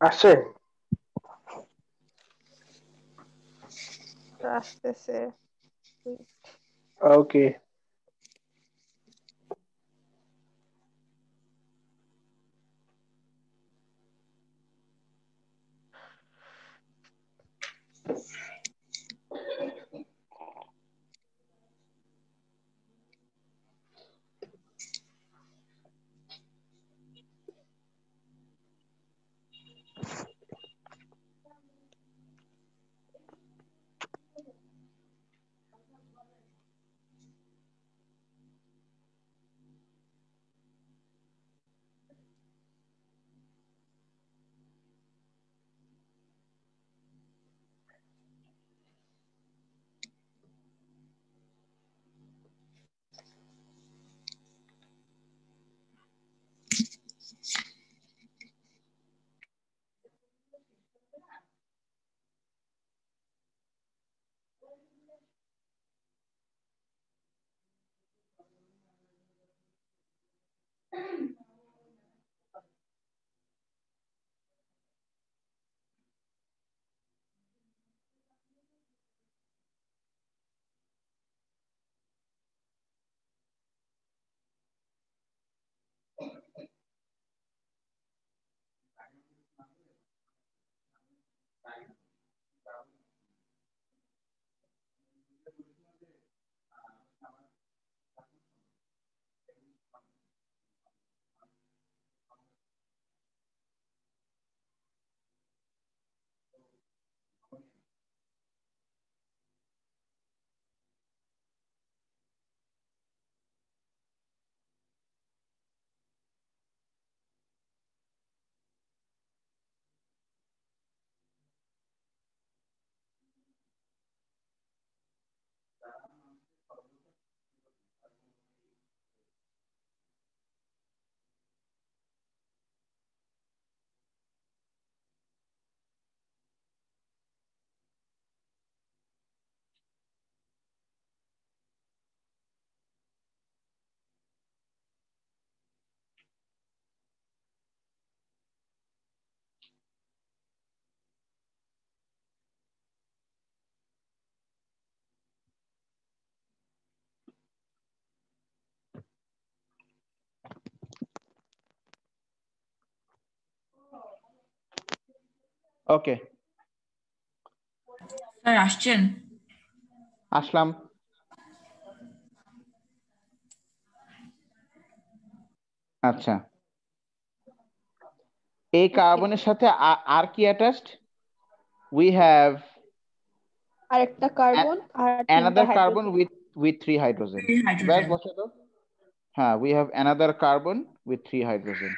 আসছে আসতেছে। ওকে okay sir আসছেন? আসলাম। আচ্ছা, এই কার্বনের সাথে আর কি অ্যাটাচড? উই হ্যাভ আরেকটা কার্বন আর তিনটা another carbon hydrogen. with 3 hydrogen. 3 ব্যাস হাইড্রোজেন। বসে দাও। হ্যাঁ, we have another carbon with 3 hydrogen.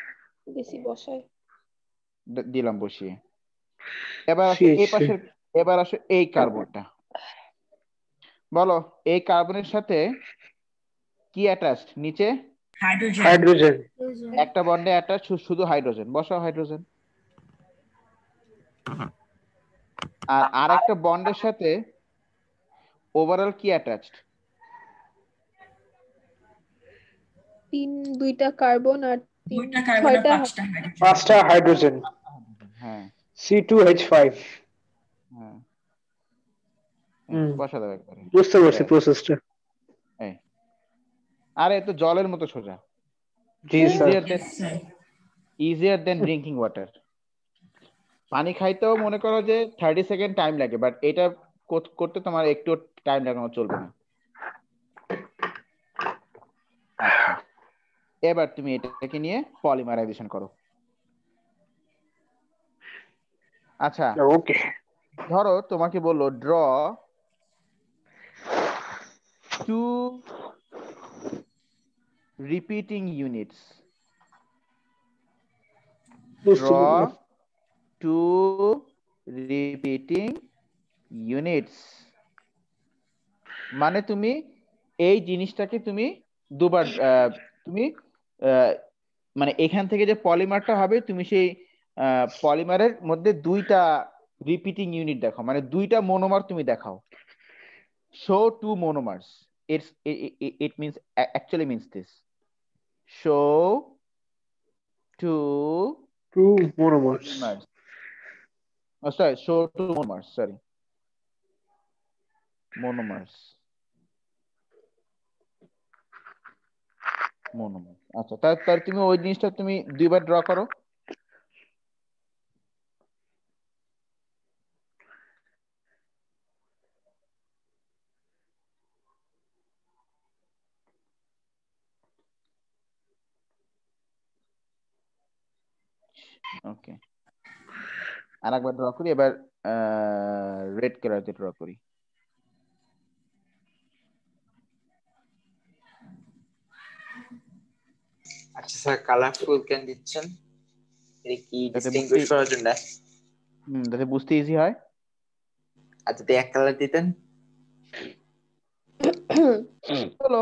বেশি বসাই। দিলাম বসিয়ে। এবার আসো এই পাশের, এবার আসো এই কার্বনটা। বলো এই কার্বনের সাথে কি অ্যাটাচড? নিচে হাইড্রোজেন। হাইড্রোজেন একটা বন্ডে অ্যাটাচ শুধু হাইড্রোজেন, বসাও হাইড্রোজেন। আর আরেকটা বন্ডের সাথে ওভারঅল কি অ্যাটাচড? দুইটা কার্বন আর দুইটা কার্বন আর 5টা হাইড্রোজেন। 5টা হাইড্রোজেন হ্যাঁ C2H5 হ্যাঁ, বসা দাও একবারে। বুঝতে পারছি প্রসেসটা। এই আরে তো জলের মতো সোজা। জি sir easier than drinking water. পানি খাইতেও মনে করো যে 30 সেকেন্ড টাইম লাগে, বাট এটা করতে তোমার একটু টাইম লাগানো চলবে না। আচ্ছা, এবার তুমি এটাকে নিয়ে পলিমারাইজেশন করো। আচ্ছা ওকে ধরো তোমাকে বললো draw 2 repeating units. Draw 2 repeating units. মানে তুমি এই জিনিসটাকে তুমি দুবার তুমি মানে এখান থেকে যে পলিমারটা হবে তুমি সেই পলিমারের মধ্যে দুইটা রিপিটিং ইউনিট দেখো, মানে দুইটা মনোমার তুমি দেখাও। show 2 monomers. It means actually means this. Show 2 2 monomers. sorry, show to monomers, sorry, monomers, monomers। আচ্ছা, তাহলে তুমি ওই জিনিসটা তুমি দুইবার ড্র করো। ওকে, আর একবার ড্র করি, এবার রেড কালার দিয়ে ড্র করি। আচ্ছা স্যার, কালারফুল কেন দিচ্ছেন? এটা কি যাতে ডিস্টিংগুইশ করার জন্য? যাতে বুঝতে ইজি হয়। আর যদি এক কালার দিতেন? চলো,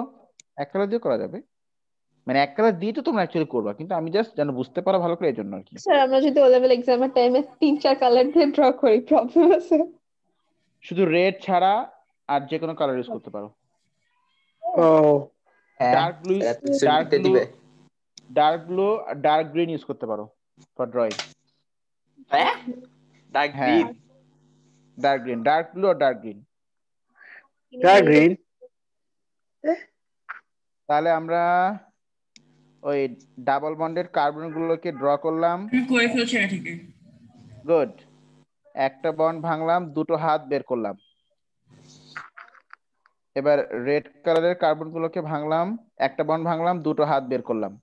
এক কালার দিয়ে করা যাবে, মানে এক কালার দিয়ে তো তোমরা অ্যাকচুয়ালি করবা, কিন্তু আমি জাস্ট যেন বুঝতে পারো ভালো করে এই জন্য আর কি। স্যার আমরা যদি ও লেভেল এক্সামের টাইমে 3-4 কালার দিয়ে ড্র করি, প্রবলেম আছে? শুধু রেড ছাড়া আর যে কোনো কালার ইউজ করতে পারো। ও হ্যাঁ, ডার্ক ব্লু, এরা তো কিছু ডার্ক লিখতে ব্লু, দিবে। ডার্ক ব্লু আর ডার্ক গ্রিন ইউজ করতে পারো ফর ড্রয়িং। হ্যাঁ, ডার্ক হ্যাঁ, green. Dark green, dark blue আর ডার্ক গ্রিন। Dark green. তাহলে আমরা ওই ডাবল বন্ডেড কার্বন গুলোকে ড্র করলাম। আমি করে ফেলছি এটা থেকে। গুড, একটা বন্ড ভাঙলাম, দুটো হাত বের করলাম। এবার রেড কালারের কার্বন গুলোকে ভাঙলাম, একটা বন্ড ভাঙলাম, দুটো হাত বের করলাম।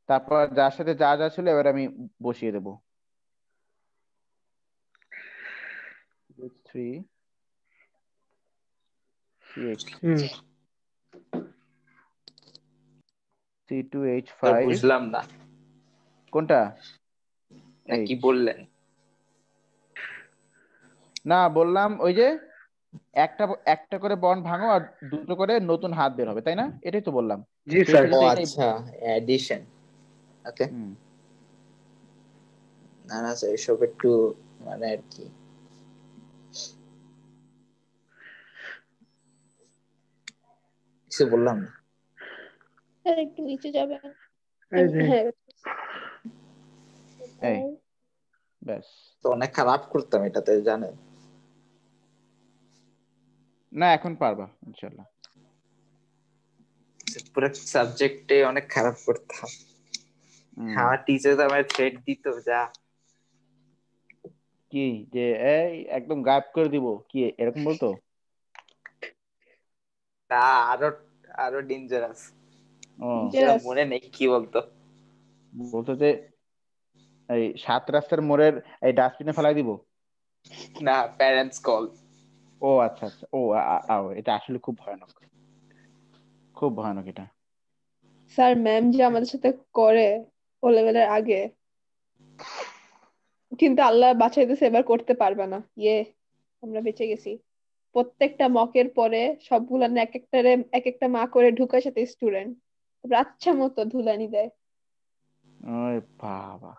তারপর যার সাথে যা যা ছিল এবার আমি বসিয়ে দেবো। 3 হুম C2H5। বুঝলাম না কোনটা? এই কি বললেন? না, বললাম ওই যে একটা একটা করে বন্ড ভাঙো আর দুটো করে নতুন হাত বের হবে, তাই না? এটাই তো বললাম। জি স্যার। ও বেসিক্যালি তো এটাই। আচ্ছা, এডিশন। ওকে। হুম। না না স্যার, এসব একটু মানে আর কি কিছু বললাম না। স্যার একটু নিচে যাবেন। এই যে, হ্যাঁ এই ব্যাস। তো অনেক খারাপ করতাম এটাতে, জানেন? না, এখন পারবা ইনশাল্লাহ। পুরো সাবজেক্টে অনেক খারাপ করতাম। হুম। আমার টিচার তো আমার থ্রেড দিত, যা কি যে এই একদম গায়েব করে দিব কি এরকম বলতো? তা আরো আরো ডেঞ্জারাস। ও, মনে নেই কি বলতো। বলতো যে এই 7 রাস্তার মোড়ের এই ডাস্টবিনে ফেলাই দিব। না, প্যারেন্টস কল। ও আচ্ছা আচ্ছা, ও এটা আসলে খুব ভয়ানক, খুব ভয়ানক এটা। স্যার ম্যাম যে আমাদের সাথে করে ও লেভেলের আগে, কিন্তু আল্লাহ বাঁচাইতেছে, এবার করতে পারবে না। আমরা বেঁচে গেছি। প্রত্যেকটা মকের পরে সবগুলা এক একটারে এক একটা মা করে ঢুকায় সাথে স্টুডেন্ট, বাচ্চা মতো ধুলানি দেয়। ওই বাবা।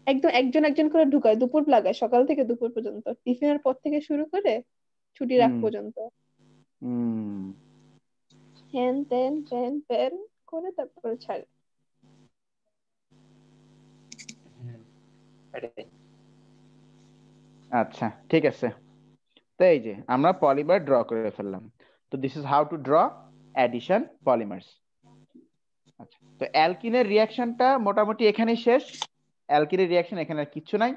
একদম একজন একজন করে ঢুকায়, দুপুর লাগায়, সকাল থেকে দুপুর পর্যন্ত, টিফিনের পর থেকে শুরু করে ছুটির আগ হুম পর্যন্ত। হুম। হ্যান ত্যান প্যান প্যান করে তারপরে ছাড়ে। আচ্ছা, ঠিক আছে। তো এই যে আমরা পলিমার ড্র করে ফেললাম। তো this is how to draw addition polymers. আচ্ছা, তো অ্যালকিনের রিয়াকশনটা মোটামুটি এখানেই শেষ। অ্যালকিনের রিয়াকশন এখানে আর কিচ্ছু নাই।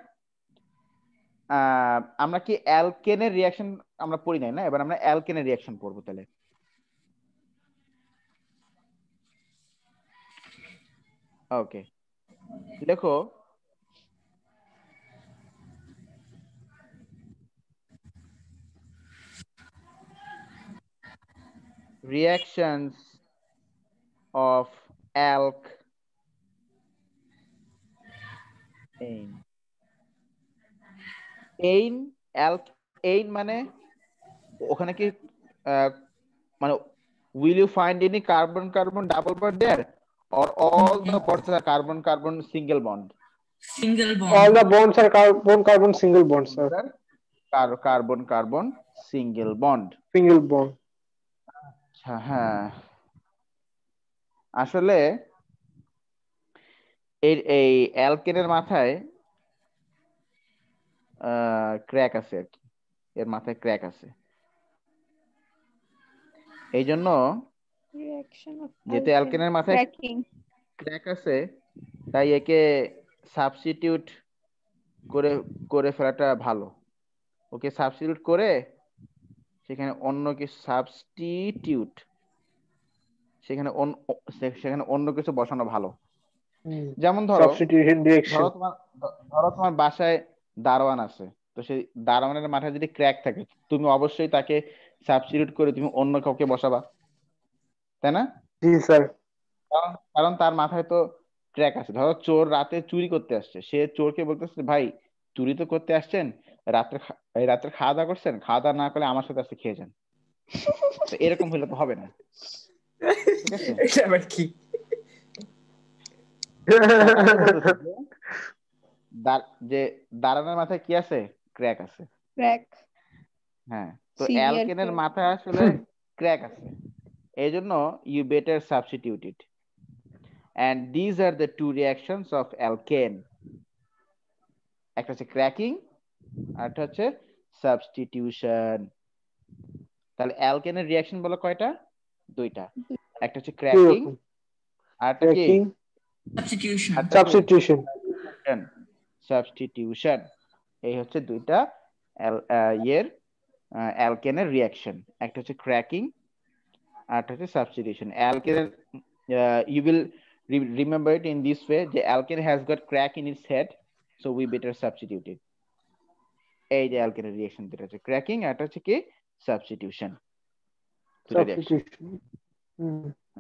আমরা কি অ্যালকেনের রিয়াকশন আমরা পড়ি নাই না? এবার আমরা অ্যালকেনের রিয়াকশন পড়বো তাহলে। ওকে, দেখো reactions of alkane। alkane মানে ওখানে কি মানে will you find any carbon carbon double bond there or all the bonds are carbon carbon single bond? Single all bond. the bonds are carbon carbon single bonds, sir. carbon carbon single bond। Single bond. হ্যাঁ, আসলে এই অ্যালকেনের মাথায় crack আছে আর কি, এর মাথায় crack আছে। এই জন্য রিঅ্যাকশন অফ যেহেতু অ্যালকেনের মাথায় ক্র্যাকিং। ক্র্যাক আছে, তাই একে সাবস্টিটিউট করে করে ফেলাটা ভালো। ওকে সাবস্টিটিউট করে সেখানে অন্য কিছু সেখানে অন্য কিছু বসানো ভালো। যেমন সাবস্টিটিউশন রিঅ্যাকশন। ধরো তোমার বাসায় দারোয়ান আছে, তো সেই দারোয়ানের মাথায় যদি ক্র্যাক থাকে, তুমি অবশ্যই তাকে সাবস্টিটিউট করে তুমি অন্য কাউকে বসাবা, তাই না? জি স্যার। কারণ তার মাথায় তো ক্র্যাক আছে। ধরো চোর রাতে চুরি করতে আসছে, সে চোরকে বলতেছে, ভাই চুরি তো করতে আসছেন, রাত্রে খাওয়া দাওয়া করছেন, খাওয়া দাওয়া না করলে আমার সাথে আসতে খেয়ে যান। তো এরকম হলে তো হবে না, ঠিক আছে? এটা আবার কি? যে দারোয়ানের মাথায় কি আছে? ক্র্যাক আছে। ক্র্যাক, হ্যাঁ, তো সিভিয়ার অ্যালকেনের ক্র্যাক। মাথায় আসলে ক্র্যাক আছে, এই জন্য you better substitute it. And these are the two reactions of alkane. একটা হচ্ছে ক্র্যাকিং, আর একটা হচ্ছে সাবস্টিটিউশন। তাহলে অ্যালকেনের রিঅ্যাকশন বলো কয়টা? দুইটা। একটা হচ্ছে ক্র্যাকিং, আর একটা কি? Substitution. সাবস্টিটিউশন। সাবস্টিটিউশন। এই হচ্ছে দুইটা অ্যালকেনের রিঅ্যাকশন। একটা হচ্ছে ক্র্যাকিং, আর একটা হচ্ছে substitution. অ্যালকেনের you will remember it in this way, যে alkane has got crack in its head, so we better substitute it. এই যে alkane reaction দুটো হচ্ছে cracking, আর একটা হচ্ছে কি? Substitution.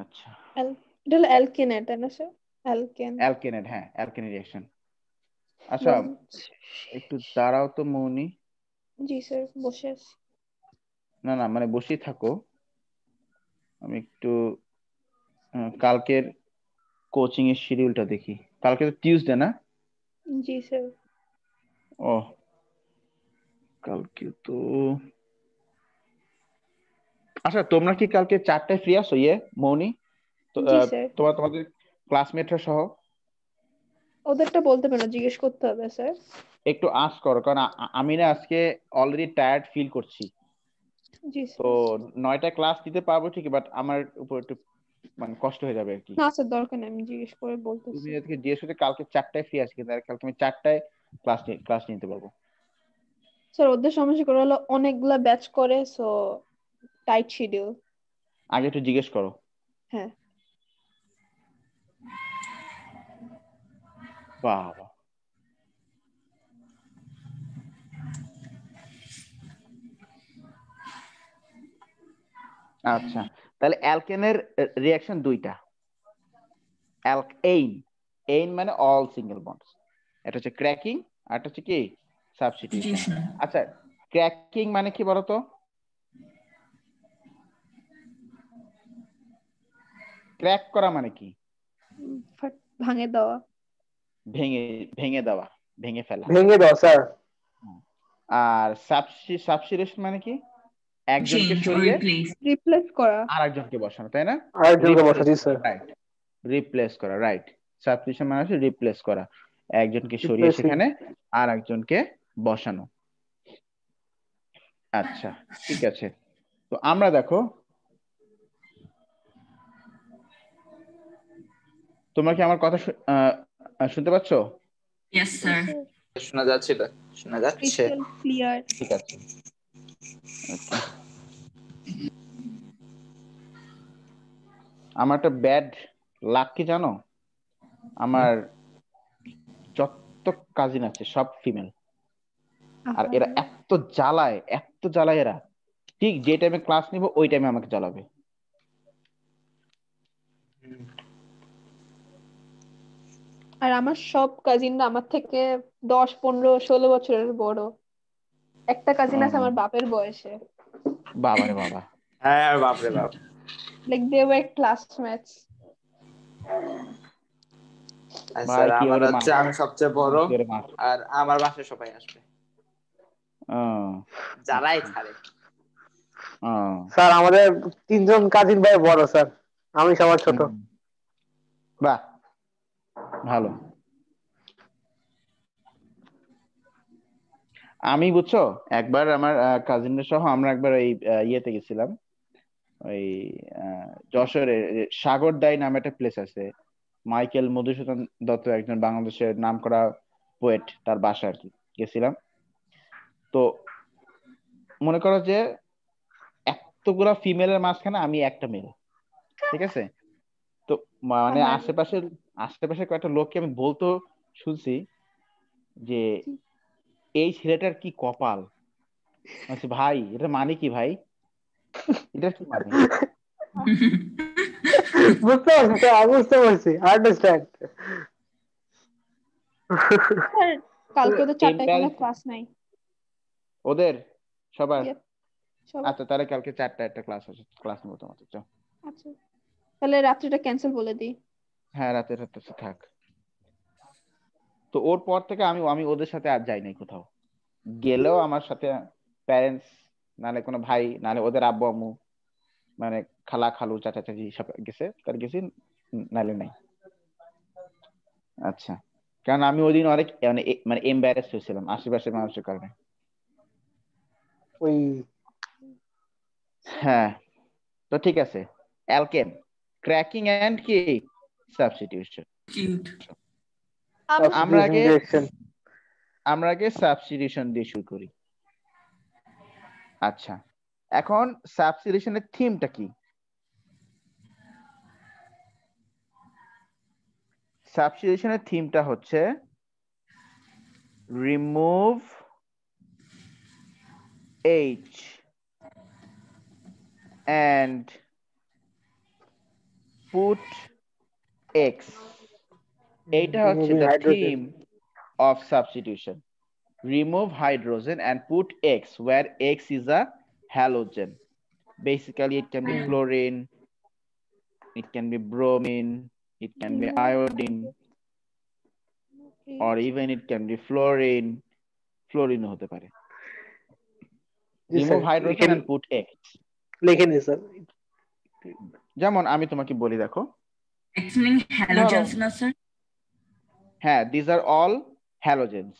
আচ্ছা, এটা হলো অ্যালকেন, এটা না স্যার? অ্যালকেন, alkane, হ্যাঁ alkane reaction। আচ্ছা, একটু দাঁড়াও তো মৌনি। জি স্যার, বসে আছি। না না, মানে বসেই থাকো, আমি একটু কালকের কোচিং এর শিডিউলটা দেখি। কালকে তো টিউসডে না? জি স্যার। ও, কালকে তো আচ্ছা, তোমরা কি কালকে 4টায় ফ্রি আছো? মৌনি, জি স্যার। তোমাদের ক্লাসমেটরা সহ ওদেরটা বলতে পারো, জিজ্ঞেস করতে হবে স্যার। একটু আস করো, কারণ আমি না আজকে অলরেডি টায়ার্ড ফিল করছি। জি তো স্যার। 9টায় ক্লাস দিতে পারবো ঠিকই, বাট আমার উপর একটু মানে কষ্ট হয়ে যাবে আর কি। না স্যার, দরকার নেই, আমি জিজ্ঞেস করে তুমি বলতেছি। আজকে জিজ্ঞেস করতে কালকে 4টায় ফ্রি আছি, কিন্তু কালকে আমি 4টায় ক্লাস নিতে পারবো। স্যার ওদের সমস্যা করে হলো অনেকগুলা ব্যাচ করে, সো টাইট শিডিউল। আগে একটু জিজ্ঞেস করো। হ্যাঁ। বাবা, আচ্ছা, তাহলে অ্যালকেনের রিঅ্যাকশন দুইটা। এইন মানে অল সিঙ্গেল বন্ডস, এটা হচ্ছে ক্র্যাকিং, আর এটা হচ্ছে কি? সাবস্টিটিউশন। Substitution. আচ্ছা, ক্র্যাকিং মানে কি বলতো? ক্র্যাক করা মানে কি? ভাঙে দেওয়া। ভেঙে দেওয়া, ভেঙে ফেলা। ভেঙে দাও স্যার। আর সাবস্টিটিউশন মানে কি? একজনকে Change or সরিয়ে replace. রিপ্লেস করা। আরেকজনকে বসানো, তাই না? আরেকজনকে বসাচ্ছি স্যার। রাইট, রিপ্লেস করা, রাইট। সাবস্টিটিউশন মানে হচ্ছে রিপ্লেস করা, একজনকে সরিয়ে Replacing. সেখানে আর একজনকে বসানো। আচ্ছা, ঠিক আছে। তো আমরা দেখো, তোমরা কি আমার কথা শুনতে পাচ্ছ? Yes, sir. শোনা যাচ্ছিল? শোনা যাচ্ছে? Crystal clear. ঠিক আছে। Okay. আমার একটা ব্যাড লাক কি জানো? আমার যত কাজিন আছে সব ফিমেল, আর এরা এত জ্বালায় এরা, ঠিক যে টাইমে ক্লাস নিব ওই টাইমে আমাকে জ্বালাবে। আর আমার সব কাজিনরা আমার থেকে 10, 15, 16 বছরের বড়। একটা কাজিন আছে আমার বাপের বয়সে। বাবারে বাবা। হ্যাঁ, বাপরে বাপ। Like they were classmates. আচ্ছা, আমার হচ্ছে আমি সবচেয়ে বড়, আর আমার বাসায় সবাই আসবে, জ্বালাই ছাড়ে। স্যার আমাদের 3জন কাজিন ভাই বড় স্যার, আমি সবার ছোট। বাহ, ভালো। আমি বুঝছো একবার আমার কাজিনদের সহ আমরা একবার এই ইয়েতে গেছিলাম, ওই যশোরে সাগরদাই নামে একটা প্লেস আছে। মাইকেল মধুসূদন দত্ত একজন বাংলাদেশের নামকরা পোয়েট, তার বাসা আর কি গেছিলাম। তো মনে করো যে এতগুলা ফিমেলের মাঝখানে আমি একটা মেল, ঠিক আছে? তো মানে আমার আশেপাশের আশেপাশে কয়েকটা লোককে আমি বলতো শুনছি যে এই ছেলেটার কি কপাল। বলছি ভাই এটা মানে কি ভাই, এটা কি মানে? বুঝতে পারছি স্যার, বুঝতে পারছি, আন্ডারস্ট্যান্ড। স্যার কালকে তো 4টায় কোনো Embarrassing ক্লাস নাই। ওদের সবার? Yep, সবার। আচ্ছা তাহলে কালকে 4টা একটা ক্লাস আছে, ক্লাস নেবো তোমাদের, চল। আচ্ছা তাহলে রাত্রিটা ক্যান্সেল বলে দিই। হ্যাঁ রাতে রাতে থাক। তো ওর পর থেকে আমি আমি ওদের সাথে আর যাই নাই কোথাও। গেলেও আমার সাথে প্যারেন্টস, নালে কোনো ভাই, নালে ওদের আব্বু আম্মু, মানে খালা খালু চাচা চাচি সব গেছে, তার গেছি, নালে নাই। আচ্ছা, কারণ আমি ওই দিন অনেক মানে মানে এম্বারেস হয়েছিলাম আশেপাশের মানুষের কারণে। ওই হ্যাঁ, তো ঠিক আছে। অ্যালকেন, ক্র্যাকিং এন্ড কি সাবস্টিটিউশন। আমরা আগে সাবস্টিটিউশন দিয়ে শুরু করি। আচ্ছা, এখন সাবস্টিটিউশনের থিমটা কি? সাবস্টিটিউশনের থিমটা হচ্ছে remove H and put X. এইটা হচ্ছে the theme of substitution. Remove hydrogen and put X where X is a halogen. Basically it can be chlorine, it can be bromine, it can be iodine, or even it can be fluorine. Fluorine হতে পারে। Remove hydrogen and put X. লিখে নি sir. যেমন আমি তোমাকে বলি, দেখো, X meaning halogens না স্যার? হ্যাঁ, these are all halogens.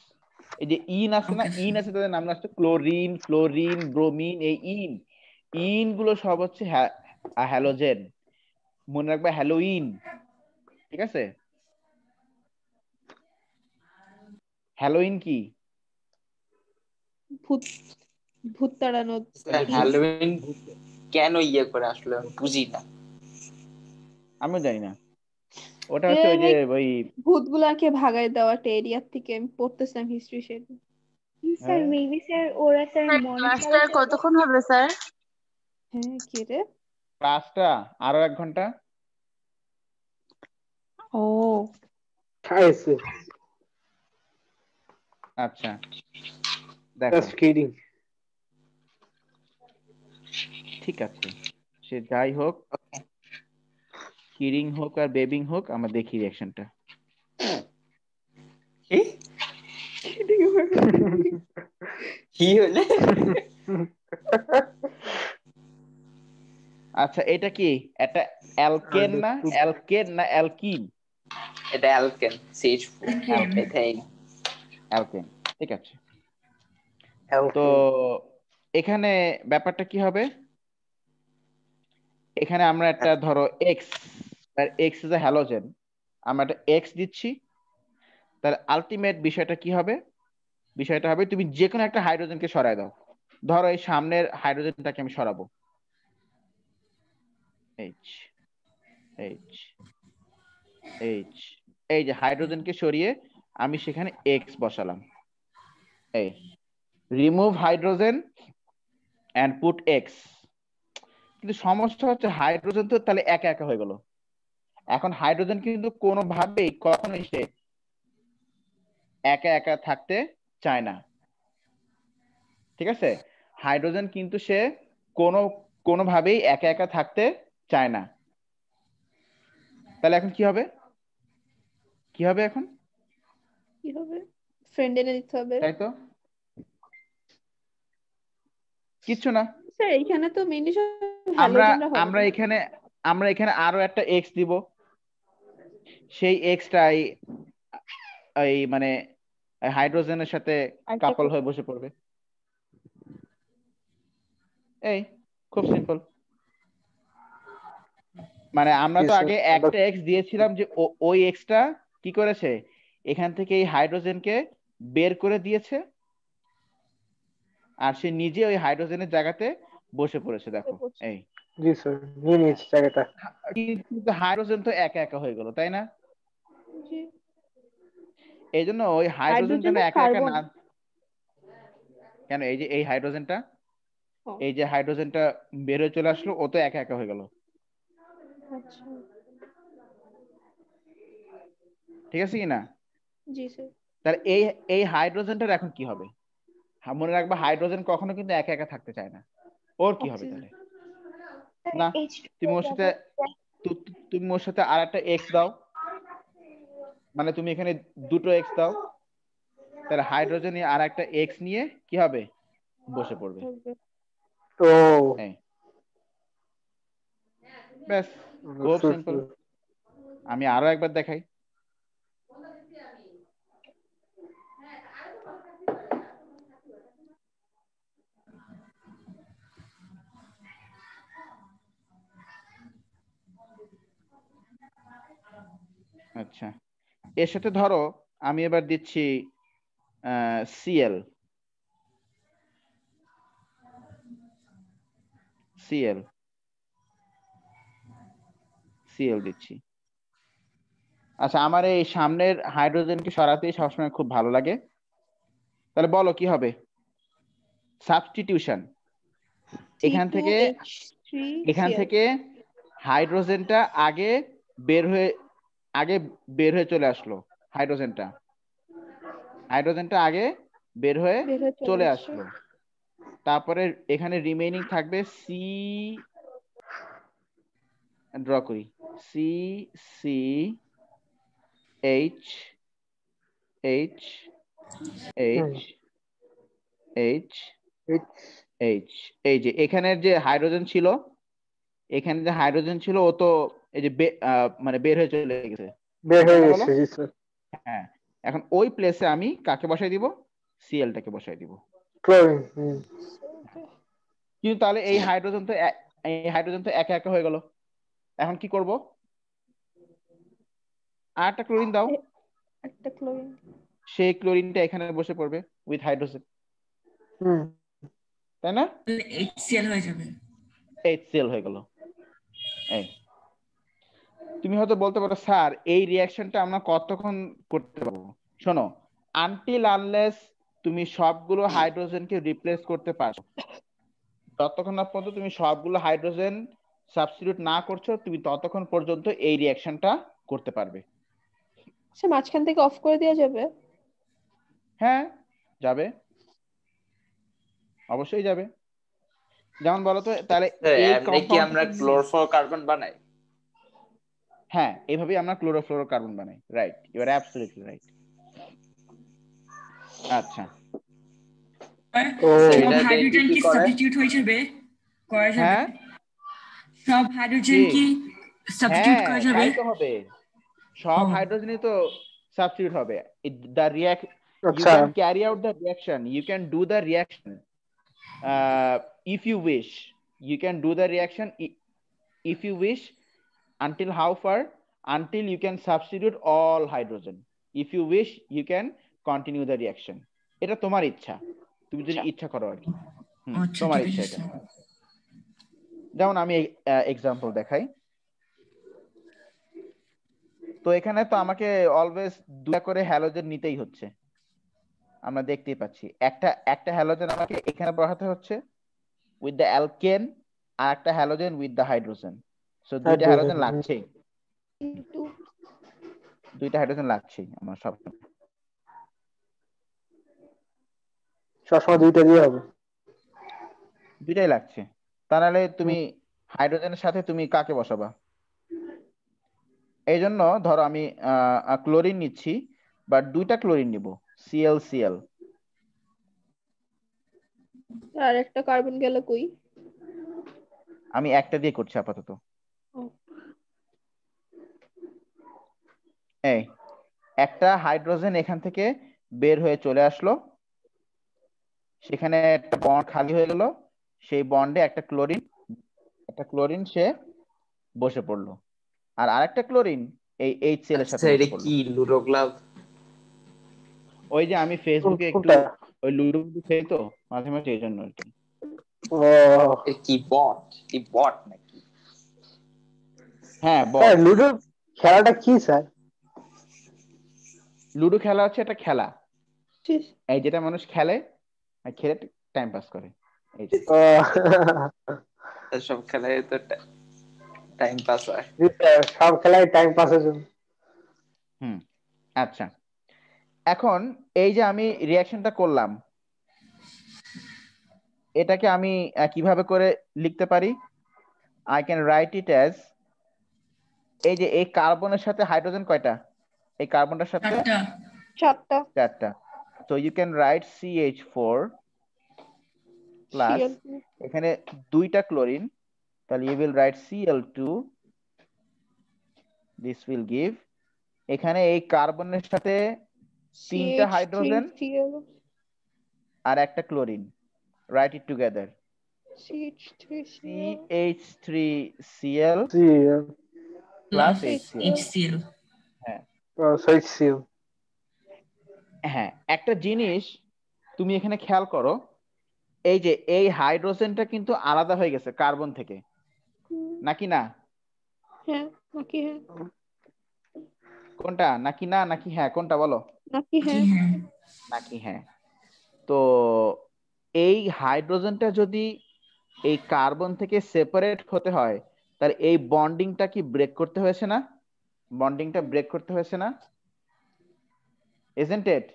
এই যে ইন আছে না, ইন আছে, তাদের নাম আছে ক্লোরিন, ফ্লোরিন, ব্রোমিন। এই ইন গুলো সব হচ্ছে হ্যালোজেন। মনে রাখবে হ্যালোইন, ঠিক আছে? হ্যালোইন কি? ভূত, ভূত তাড়ানো। হ্যালোইন কেন ইয়ে করে আসলে আমি বুঝি না। আমিও জানি না। ওটা হচ্ছে ওই যে ওই ভূতগুলাকে ভাগায় দেওয়া একটা এরিয়া থেকে। আমি পড়তেছিলাম হিস্ট্রি সেটা। স্যার মেবি স্যার ওরা স্যার ক্লাসটা কতক্ষণ হবে স্যার? হ্যাঁ কি রে, ক্লাসটা আরো 1 ঘন্টা। ও খাইছে। আচ্ছা দেখো, জাস্ট কিডিং। ঠিক আছে, সে যাই হোক, কিডিং হোক আর বেবিং হোক, আমরা দেখি রিঅ্যাকশনটা। কি হলে? আচ্ছা এটা কি একটা অ্যালকেন না, অ্যালকেন না অ্যালকিন? এটা অ্যালকেন, CH4 মিথাইল অ্যালকেন, ঠিক আছে। তো এখানে ব্যাপারটা কি হবে? এখানে আমরা একটা ধরো এক্স, আর এক্স ইজ আ হ্যালোজেন, আমরা একটা এক্স দিচ্ছি। তাহলে আলটিমেট বিষয়টা কি হবে? বিষয়টা হবে তুমি যে কোনো একটা হাইড্রোজেনকে সরায় দাও। ধরো এই সামনের হাইড্রোজেনটাকে আমি সরাবো, এইচ এইচ এইচ, এই যে হাইড্রোজেনকে সরিয়ে আমি সেখানে এক্স বসালাম। এই remove hydrogen and put X. কিন্তু সমস্যা হচ্ছে হাইড্রোজেন তো তাহলে একা একা হয়ে গেল। এখন হাইড্রোজেন কিন্তু কোনোভাবেই কখনোই সে একা একা থাকতে চায় না, ঠিক আছে? হাইড্রোজেন কিন্তু সে কোনোভাবেই একা একা থাকতে চায় না। তাহলে এখন কি হবে? কি হবে এখন? কি হবে? ফ্রেন্ড এনে দিতে হবে। তাই তো, কিচ্ছু না। স্যার এখানে তো মেইনলি সব আমরা হ্যালোজেনরা হবে। আমরা এখানে আরো একটা এক্স দিব। সেই এক্সটাই এই মানে হাইড্রোজেনের সাথে আরেকটা কাপল হয়ে বসে পড়বে। এই খুব সিম্পল। মানে আমরা তো আগে একটা এক্স দিয়েছিলাম, যে ওই এক্সটা কি করেছে, এখান থেকে এই হাইড্রোজেনকে বের করে দিয়েছে, আর সে নিজে ওই হাইড্রোজেনের জায়গাতে বসে পড়েছে। দেখো এই, জি স্যার, নিয়ে নিয়েছি জায়গাটা। কিন্তু হাইড্রোজেন তো একা একা হয়ে গেল, তাই না? এই জন্য ওই হাইড্রোজেন কেন একা একা না, কেন এই যে এই হাইড্রোজেনটা, এই যে হাইড্রোজেনটা বের হয়ে চলে আসলো, ও তো একা একা হয়ে গেল। ঠিক আছে কি না? জি স্যার। তাহলে এই এই হাইড্রোজেনটার এখন কি হবে? মনে রাখবা, হাইড্রোজেন কখনো কিন্তু একা একা থাকতে চায় না। ওর কি হবে তাহলে? না, তুমি ওর সাথে তুমি ওর সাথে আর একটা এক্স দাও, মানে তুমি এখানে দুটো এক্স দাও, তাহলে হাইড্রোজেন আর একটা এক্স নিয়ে কি হবে, বসে পড়বে। ও ব্যাস, খুব সিম্পল। আমি আরো একবার দেখাই। আচ্ছা, এর সাথে ধরো আমি এবার দিচ্ছি সিএল। সিএল সিএল দিচ্ছি। আচ্ছা, আমার এই সামনের হাইড্রোজেনকে সরাতেই সবসময় খুব ভালো লাগে। তাহলে বলো কি হবে? সাবস্টিটিউশন। এখান থেকে হাইড্রোজেনটা আগে বের হয়ে চলে আসলো। হাইড্রোজেনটা আগে বের হয়ে চলে আসলো। তারপরে এখানে রিমেইনিং থাকবে সি, ড্র করি, C C H H H H H. এই যে এখানের যে হাইড্রোজেন ছিল, ও তো এই যে মানে বের হয়ে চলে গেছে। হ্যাঁ, এখন ওই প্লেসে আমি কাকে বসাই দিব? সিএলটাকে বসাই দিব। কিন্তু তাহলে এই হাইড্রোজেন তো একা একা হয়ে গেল। এখন কি করব? আর একটা ক্লোরিন দাও। সেই ক্লোরিনটা এখানে বসে পড়বে উইথ হাইড্রোজেন, তাই না? HCl হয়ে যাবে। HCl হয়ে গেল। এই তুমি হয়তো বলতে পারো, স্যার এই রিঅ্যাকশনটা আমরা কতক্ষণ করতে পারবো? শোনো, আনটিল আনলেস তুমি সবগুলো হাইড্রোজেনকে রিপ্লেস করতে পারো, ততক্ষণ না পর্যন্ত তুমি সবগুলো হাইড্রোজেন সাবস্টিটিউট না করছো, তুমি ততক্ষণ পর্যন্ত এই রিঅ্যাকশনটা করতে পারবে। সে মাঝখান থেকে অফ করে দেওয়া যাবে? হ্যাঁ, যাবে, অবশ্যই যাবে। যেমন বলো তো, তাহলে এই কি আমরা ক্লোরোফ্লোরোকার্বন বানাই? হ্যাঁ, এইভাবেই আমরা ক্লোরোফ্লোরোকার্বন বানাই। Right, you are absolutely right. আচ্ছা, সব হাইড্রোজেন কি সাবস্টিটিউট হয়ে যাবে? করা যাবে? হ্যাঁ, সব হাইড্রোজেন কি সাবস্টিটিউট করা যাবে? তাই তো হবে, সব হাইড্রোজেনই তো সাবস্টিটিউট হবে। The react, you can carry out the reaction, you can do the reaction if you wish, you can do the reaction if you wish, until how far? Until you can substitute all hydrogen. If you wish, you can continue the reaction. এটা তোমার ইচ্ছা, তুমি যদি ইচ্ছা করো আর কি। তোমার ইচ্ছা এটা। যেমন আমি এক্সাম্পল দেখাই। তো এখানে তো আমাকে অলওয়েজ দুটা করে হ্যালোজেন নিতেই হচ্ছে, আমরা দেখতেই পাচ্ছি। একটা হ্যালোজেন আমাকে এখানে বসাতে হচ্ছে উইথ দ্য অ্যালকেন, আর একটা halogen with the hydrogen. So দুইটা হ্যালোজেন লাগছেই, আমার সবসময় দুইটা দিয়ে হবে, দুইটাই লাগছে। তাহলে তুমি হাইড্রোজেনের সাথে তুমি কাকে বসাবা? এই জন্য ধরো আমি ক্লোরিন নিচ্ছি, বাট দুইটা ক্লোরিন নিব, ClCl। আর একটা কার্বন গেল কই? আমি একটা দিয়ে করছি আপাতত। এই একটা হাইড্রোজেন এখান থেকে বের হয়ে চলে আসলো, সেখানে একটা বন্ড খালি হয়ে গেল, সেই বন্ডে একটা ক্লোরিন সে বসে পড়লো, আর আরেকটা ক্লোরিন এই HCl এর সাথে আচ্ছা, বসে এটা পড়লো। কি লুডো ক্লাব? ওই যে আমি ফেসবুকে একটু কোনটা? ওই লুডো খেলি তো মাঝে মাঝে, এই জন্য আর কি। ও এ কি বট নাকি? হ্যাঁ, স্যার, বট। লুডো খেলাটা কি স্যার? লুডো খেলা হচ্ছে একটা খেলা, ছিস, এই যেটা মানুষ খেলে আর খেলে টাইম পাস করে, এই যে। ও, সব খেলায় তো টাইম পাস হয়। জি স্যার, সব খেলায় টাইম পাসের জন্য। হুম, আচ্ছা, এখন এই যে আমি রিয়াকশনটা করলাম, এটাকে আমি কিভাবে করে লিখতে পারি? I can write it as, এই যে এই কার্বনের সাথে হাইড্রোজেন কয়টা? এই কার্বনটার সাথে 4টা 4টা। So you can write CH4 plus, Cl2 এখানে 2টা ক্লোরিন, তাহলে you will write Cl2, this will give, এখানে এই কার্বনের সাথে 3টা হাইড্রোজেন CH3Cl আর একটা chlorine, write it together, CH3Cl CH3Cl G, plus plus HCl। HCl. হ্যাঁ সইছি। হ্যাঁ, একটা জিনিস তুমি এখানে খেয়াল করো, এই যে এই হাইড্রোজেনটা কিন্তু আলাদা হয়ে গেছে কার্বন থেকে, নাকি না? হ্যাঁ নাকি হ্যাঁ কোনটা? নাকি না নাকি হ্যাঁ, কোনটা বলো? নাকি হ্যাঁ নাকি হ্যাঁ। তো এই হাইড্রোজেনটা যদি এই কার্বন থেকে সেপারেট হতে হয়, তাহলে এই বন্ডিংটা কি ব্রেক করতে হয়েছে না? বন্ডিংটা ব্রেক করতে হয়েছে না, ইজন্ট ইট?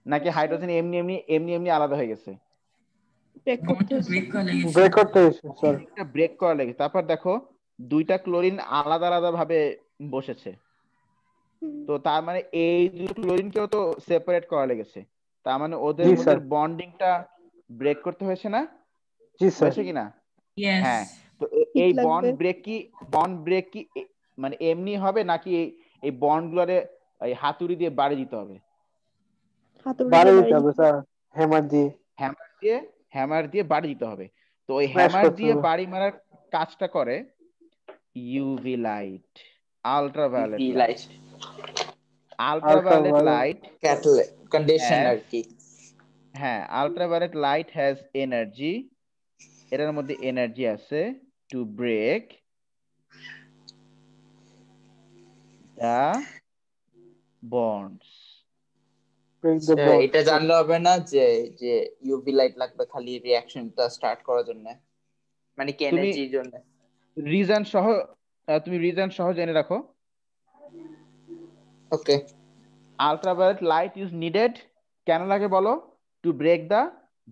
নাকি হাইড্রোজেন এমনি এমনি এমনি এমনি আলাদা হয়ে গেছে? ব্রেক করতে Bond হচ্ছে। break করা লেগেছে। ব্রেক করতে হয়েছে স্যার। একটা ব্রেক করা লেগে, তারপর দেখো 2টা ক্লোরিন আলাদা আলাদা ভাবে বসেছে, তো তার মানে এই 2 ক্লোরিনকেও তো সেপারেট করা লেগেছে, তার মানে ওদের জি মধ্যে স্যার। বন্ডিংটা ব্রেক করতে হয়েছে না? জি স্যার। হয়েছে কিনা? Yes. হ্যাঁ, তো ঠিক এই লাগবে। বন্ড ব্রেক কি মানে এমনি হবে, নাকি এই বন্ড গুলারে এই হাতুড়ি দিয়ে বাড়ি দিতে হবে? হাতুড়ি বাড়ি দিয়ে দিতে হবে স্যার, হ্যামার দিয়ে। হ্যামার দিয়ে বাড়ি দিতে হবে। তো ওই স্ম্যাশ হ্যামার করতে দিয়ে হবে। বাড়ি মারার কাজটা করে UV light, ultraviolet UV light. Light, ultraviolet light condition has, আর কি। হ্যাঁ, আল্ট্রাভায়োলেট লাইট হ্যাজ এনার্জি, এটার মধ্যে এনার্জি আছে to break the bonds. Break the bond. এটা জানলে হবে না যে যে ইউভি লাইট লাগবে খালি রিঅ্যাকশনটা স্টার্ট করার জন্য, মানে কি তুমি এনার্জির জন্য? রিজন সহ জেনে রাখো। Okay. Ultraviolet light is needed, কেন লাগে বলো? To break the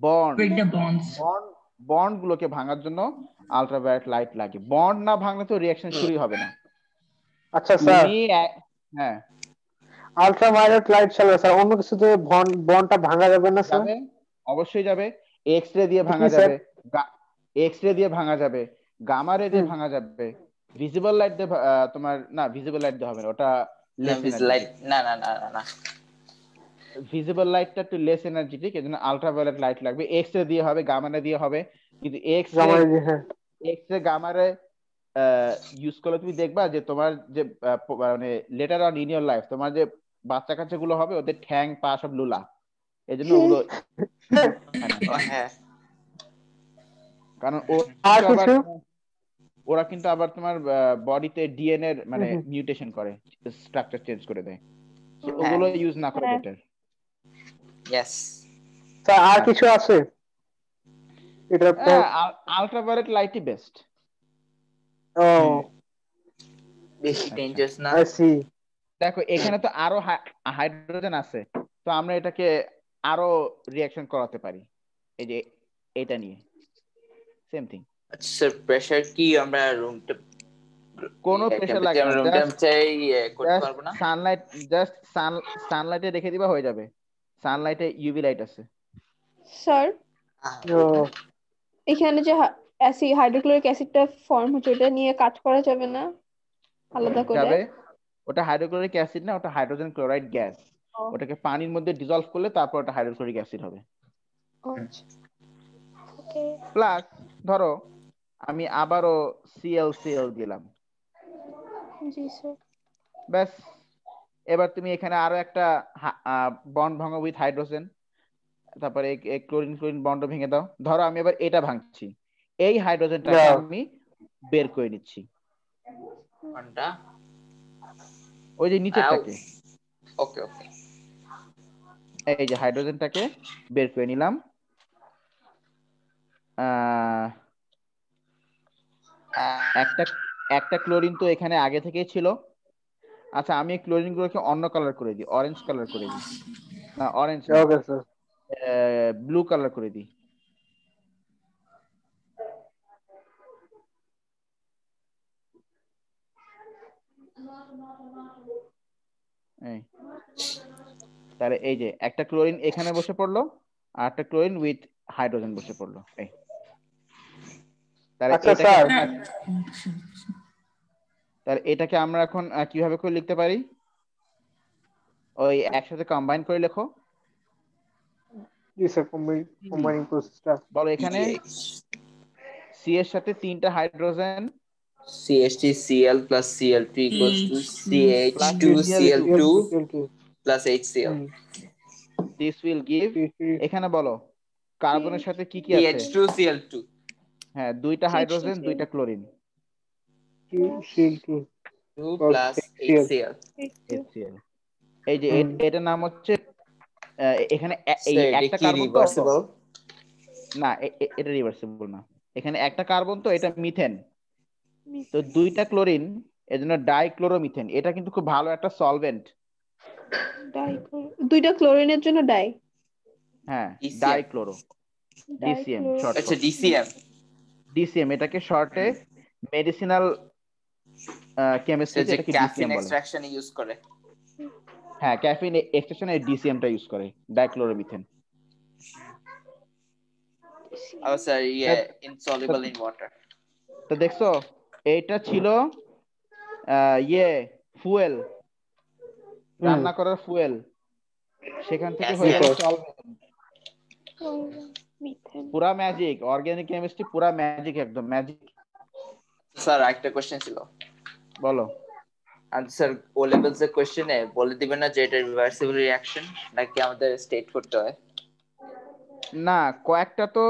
bond, Break the bonds. Bond গুলোকে ভাঙার জন্য আল্ট্রাভায়োলেট লাইট লাগে। বন্ড না ভাঙলে তো রিঅ্যাকশন শুরুই হবে না। আচ্ছা স্যার, তুমি হ্যাঁ, আলট্রাভায়োলেট লাইট চলে স্যার, অন্য কিছুতে বন্ডটা ভাঙা যাবে না স্যার? যাবে, অবশ্যই যাবে। এক্স রে দিয়ে ভাঙা কি স্যার? যাবে, ভাঙা যাবে, গামা রে দিয়ে ভাঙা যাবে, ভিজিবল লাইট দিয়ে তোমার না, ভিজিবল লাইট দিয়ে হবে না, ওটা লেস লাইট এনার্জি। না না না না, ভিজিবল লাইটটা একটু লেস এনার্জেটিক, এজন্য আল্ট্রাভায়োলেট লাইট লাগবে। এক্স রে দিয়ে হবে, গামা রে দিয়ে হবে, কিন্তু এক্স রে গামা রে ইউজ করলে তুমি দেখবা যে তোমার যে মানে letter on in your life, তোমার যে বাচ্চা কাচ্চা গুলো হবে ওদের ঠ্যাং পা সব লুলা, এজন্য ওগুলো হ্যাঁ। কারণ ওরা কিন্তু আবার তোমার বডিতে ডিএনএ মানে মিউটেশন করে, স্ট্রাকচার চেঞ্জ করে দেয়, তো ওগুলো ইউজ না করে বেটার। ইয়েস স্যার, আর কিছু আছে এটার পর? Ultraviolet লাইটই best. ও, বেশি ডেঞ্জারাস না। I see. দেখো এখানে তো আরো হাইড্রোজেন আছে, তো আমরা এটাকে আরো রিঅ্যাকশন করাতে পারি, এই যে এটা নিয়ে সেম থিং। আচ্ছা, প্রেসার কি আমরা রুম কোনো প্রেসার লাগে না, রুম টেম্পারেচার করতে পারবো না? সানলাইটে রেখে দিবা হয়ে যাবে। সানলাইটে ইউভি লাইট আছে। স্যার, এখানে যে হাইড্রোক্লোরিক অ্যাসিডটা ফর্ম হচ্ছে, ওটা নিয়ে কাজ করা যাবে না আলাদা করে? যাবে, ওটা হাইড্রোক্লোরিক অ্যাসিড না, ওটা হাইড্রোজেন ক্লোরাইড গ্যাস। ওটাকে পানির মধ্যে ডিজলভ করলে তারপর ওটা হাইড্রোক্লোরিক অ্যাসিড হবে। ওকে প্লাস ধরো আমি আবারও ClCl দিলাম, জি স্যার। ব্যাস। এবার তুমি এখানে আরো একটা বন্ড ভাঙো উইথ হাইড্রোজেন, তারপরে ক্লোরিন ক্লোরিন বন্ড ভেঙে দাও। ধরো আমি এবার এটা ভাঙছি, এই হাইড্রোজেনটাকে আমি বের করে নিচ্ছি, কোনটা? ওই যে নিচেরটাকে। ওকে ওকে, এই যে হাইড্রোজেনটাকে বের করে নিলাম। একটা একটা ক্লোরিন তো এখানে আগে থেকেই ছিল। আচ্ছা আমি ক্লোরিন গুলোকে অন্য কালার করে দিই, অরেঞ্জ কালার করে দিই, না অরেঞ্জ না, ওকে স্যার। ব্লু কালার করে দিই। তাহলে এই যে একটা ক্লোরিন এখানে বসে পড়লো, আর একটা ক্লোরিন উইথ হাইড্রোজেন বসে পড়লো। এই তাহলে আচ্ছা এটাকে স্যার, তাহলে এটাকে আমরা এখন কিভাবে করে লিখতে পারি? ওই একসাথে কম্বাইন করে লেখো। জি স্যার, কম্বাইনিং প্রসেসটা বলো এখানে সি এর সাথে 3টা hydrogen, CH3Cl plus Cl2 equals to CH2Cl2 plus HCl. This will give, এখানে বলো কার্বনের সাথে কি কি আছে? CH2Cl2, হ্যাঁ, 2টা হাইড্রোজেন 2টা chlorine, Cl2 2 plus HCl. HCl। এই যে এটার নাম হচ্ছে এখানে এই So, একটা এটা কি কার্বন তো reversible? না, এটা রিভার্সিবল না। এখানে একটা কার্বন তো, এটা মিথেন, তো 2টা ক্লোরিন, এজন্য ডাইক্লোরোমিথেন। এটা কিন্তু খুব ভালো একটা সলভেন্ট। দুইটা ক্লোরিনের জন্য ডাই, হ্যাঁ DCM. Dichloro, DCM short. আচ্ছা DCM. ডিসিএম এটাকে শর্টে মেডিসিনাল কেমিস্ট্রিতে যে এটাকে ডিসিএম ক্যাফিন বলে। এক্সট্রাকশনে ইউজ করে। হ্যাঁ, ক্যাফিন এক্সট্রাকশনে ডিসিএমটা ইউজ করে, dichloromethane. Oh sorry, insoluble in water. তো দেখছো এইটা ছিল ফুয়েল, রান্না করার ফুয়েল, সেখান থেকে হয়ে গেল সলভেন্ট। পুরা ম্যাজিক, অর্গানিক কেমিস্ট্রি পুরা ম্যাজিক, একদম ম্যাজিক। স্যার একটা কোশ্চেন ছিল। বলো। আনসার ও লেভেলস এর কোশ্চেনে বলে দিবেন না যে এটা রিভার্সিবল রিঅ্যাকশন নাকি আমাদের স্টেট করতে হয়? না, কয়েকটা তো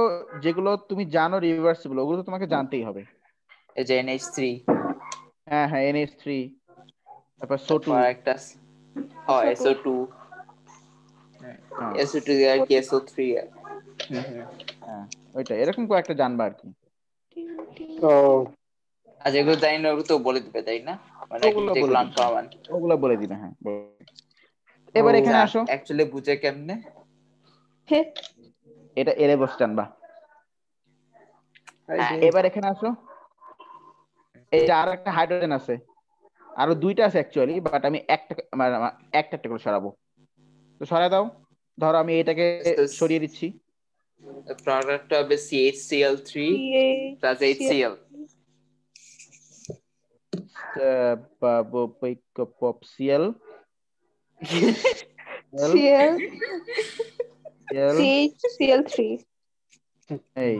যেগুলো তুমি জানো রিভার্সিবল, ওগুলো তো তোমাকে জানতেই হবে। এই যে NH3, হ্যাঁ হ্যাঁ, NH3, তারপর SO2, একটা SO2, SO2 আর কি SO3 আর হ্যাঁ ওইটা, এরকম কয়েকটা জানবা আর কি। আচ্ছা এগুলো জানি না, ওগুলো তো বলে দিবে তাই না? মানে যেগুলো আনকমন ওগুলো বলে দিবে। হ্যাঁ, এবার এখানে আসো। অ্যাকচুয়ালি বুঝে কেমনে? এটা এরে বস জানবা। এবার এখানে আসো, এই যে আর একটা হাইড্রোজেন আছে, আরো 2টা আছে অ্যাকচুয়ালি, বাট আমি একটা করে সরাবো। তো সরাই দাও। ধরো আমি এটাকে সরিয়ে দিচ্ছি। প্রোডাক্টটা হবে CHCl3 plus HCl. CL CH3 এই,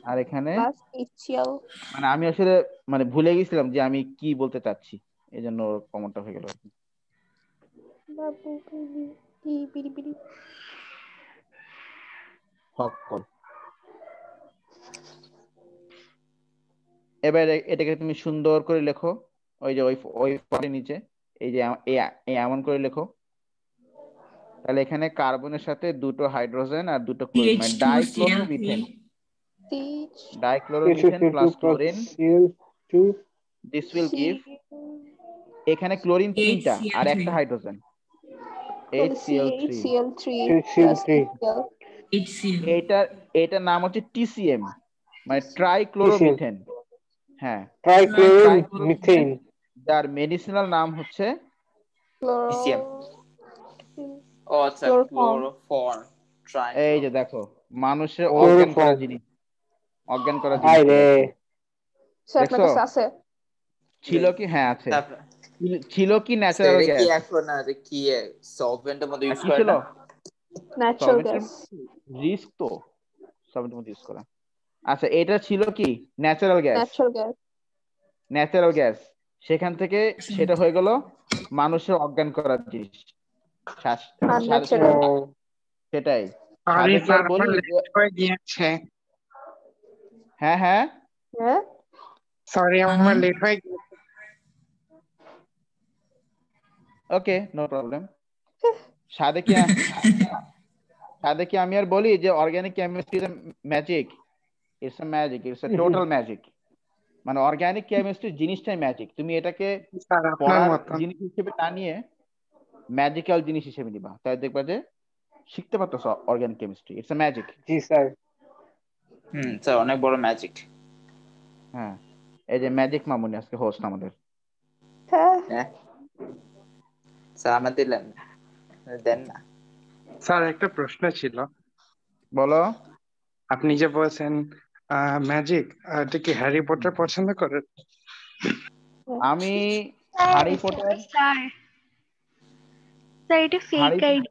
আর এখানে মানে আমি আসলে ভুলে গেছিলাম যে আমি কি বলতে চাচ্ছি, এই জন্য কমনটা হয়ে গেল। এবার এটাকে তুমি সুন্দর করে লেখো, ওই যে ওই পরের নিচে এই যে এমন করে লেখো। তাহলে এখানে কার্বনের সাথে 2টো হাইড্রোজেন আর 2টো ক্লোরিন, মানে dichloromethane, dichloromethane plus chlorine. This will give, এখানে ক্লোরিন 3টা আর একটা হাইড্রোজেন, HCl3। এটার নাম হচ্ছে TCM, মানে ট্রাইক্লোরোমিথেন। হ্যাঁ, ট্রাইক্লোরোমিথেন, যার মেডিসিনাল নাম হচ্ছে DCM। ও আচ্ছা, ক্লোরোফর্ম। এই যে দেখো, মানুষের অজ্ঞান করা জিনিস, অজ্ঞান করা জিনিস দেখছো ছিল কি? হ্যাঁ আছে। ছিল কি স্যার ন্যাচারাল এটা কি গ্যাস? এখন আর কি সলভেন্টের মধ্যে ইউজ কি করে ছিল? না? Natural সলভেন্টের gas. রিস্ক তো সলভেন্টের মধ্যে ইউজ করা। আচ্ছা, এটা ছিল কি natural gas? Natural gas. Natural gas, সেখান থেকে সেটা হয়ে গেল মানুষের অজ্ঞান করার জিনিস। আনন্যাচারাল। সেটাই। সরি সাদেকে স্যার, আর বলি আমার যে লেট হয়ে গিয়েছে। হ্যাঁ হ্যাঁ হ্যাঁ সরি আমার লেট হয়ে গিয়েছে। ওকে, নো প্রবলেম। সাদেকে আমি আর বলি যে organic chemistry is magic, it's a magic, it's a total magic. মানে অর্গানিক কেমিস্ট্রি জিনিসটাই ম্যাজিক। তুমি এটাকে স্যার আপনার পড়ার মতন। জিনিস হিসেবে না নিয়ে ম্যাজিক্যাল জিনিস হিসেবে নিবা, তাই দেখবা যে শিখতে পারতেছ organic chemistry. It's a magic. জি স্যার। স্যার অনেক বড় ম্যাজিক। হ্যাঁ, এই যে ম্যাজিক মামুনি আজকে হোস্ট আমাদের। হ্যাঁ স্যার আমার দিলেন দেন না। স্যার একটা প্রশ্ন ছিল। বলো। আপনি যে বলছেন ম্যাজিক, এটা কি হ্যারি পটার পছন্দ করেন? আমি হ্যারি পটার স্যার এটা ফেক আইডি।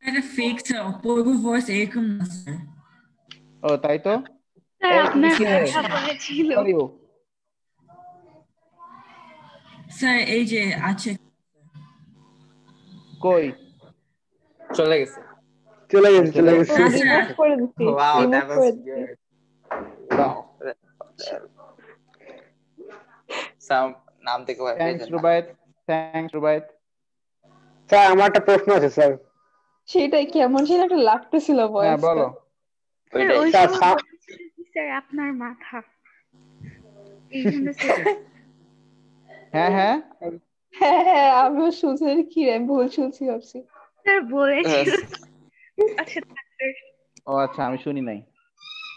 এটা ফেক স্যার, অপূর্ব ভয়েস এরকম না স্যার। ও তাই তো। স্যার এই তুমি আপনার কে? কথা বলেছিল। সরি ও। স্যার এই যে আছে কই? চলে গেছে। চলে গেছে চলে চলে গেছে? গেছে। না স্যার, রিমুভ করে দিচ্ছি, Wow, রিমুভ that was করে দিচ্ছি। good. Wow. Some নাম থেকে ভয় থ্যাঙ্কস পেয়েছেন না? রুবায়েত, থ্যাঙ্কস রুবায়েত। স্যার আমার একটা প্রশ্ন আছে স্যার। সেটাই কেমন যেন একটা লাগতেছিল হ্যাঁ ভয়েসটা। বলো। স্যার ওইটাই। ওই স্যার, সময় বলেছিল কি স্যার আপনার মাথা এই জন্য স্যার। হ্যাঁ হ্যাঁ হ্যাঁ হ্যাঁ আমিও শুনছি, কি রে আমি ভুল শুনছি ভাবছি। স্যার বলেছিল। আচ্ছা স্যার ও আচ্ছা, আমি শুনি নাই।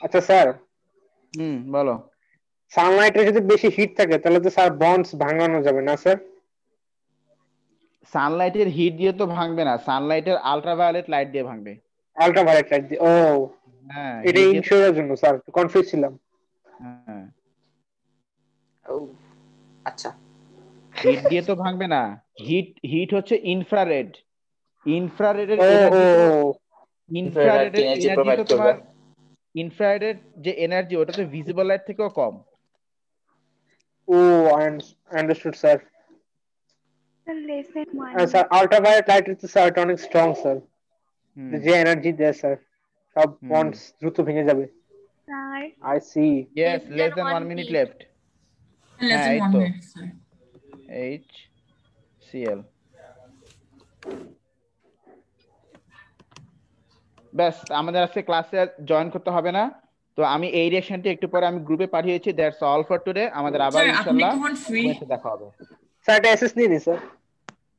আচ্ছা স্যার, বলো। সানলাইটে যদি বেশি হিট থাকে তাহলে তো স্যার বন্ডস ভাঙানো যাবে না স্যার? সানলাইটের হিট দিয়ে তো ভাঙবে না, সানলাইটের আল্ট্রাভায়োলেট লাইট দিয়ে ভাঙবে। আল্ট্রাভায়োলেট লাইট দিয়ে? ও, হ্যাঁ, এটা হিট দিয়ে তো- ইনশিওরের জন্য স্যার, কনফিউজ ছিলাম। হ্যাঁ, আচ্ছা। হিট দিয়ে তো ভাঙবে না। হিট হচ্ছে ইনফ্রারেড। ইনফ্রারেডের ও ও এনার্জি তো ও, ইনফ্রারেডের এনার্জি এনার্জি প্রোভাইড তো করবে। তোমার ইনফ্রারেডের যে এনার্জি ওটা তো ভিজিবল লাইট থেকেও কম। ও understood sir. Lesson 1 sir ultraviolet light তো স্যার এটা অনেক স্ট্রং স্যার, যে এনার্জি দেয় স্যার সব বন্ডস দ্রুত ভেঙে যাবে। Sir. I see. Yes, less than 1 minute left. less হ্যাঁ, than এই 1 তো। minute sir. HCl। ব্যাস, আমাদের আজকে ক্লাসে জয়েন করতে হবে না। তো আমি এই রিঅ্যাকশনটি একটু পরে আমি গ্রুপে পাঠিয়েছি। That's all for today. আমাদের আবার স্যার আপনি ইনশাআল্লাহ কখন ফ্রি? দেখা হবে। স্যার এটা এসএস নিয়ে নি স্যার।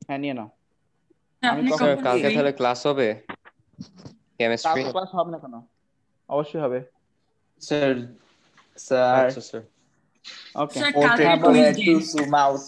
হ্যাঁ, নিয়ে নাও। আমি আপনি কখন স্যার কখন কালকে ফ্রি? তাহলে ক্লাস হবে কেমিস্ট্রি? কালকে ক্লাস হবে না কেন? অবশ্যই হবে। স্যার আচ্ছা স্যার। ওকে, স্যার wanted কালকে to quiz where day. to zoom out.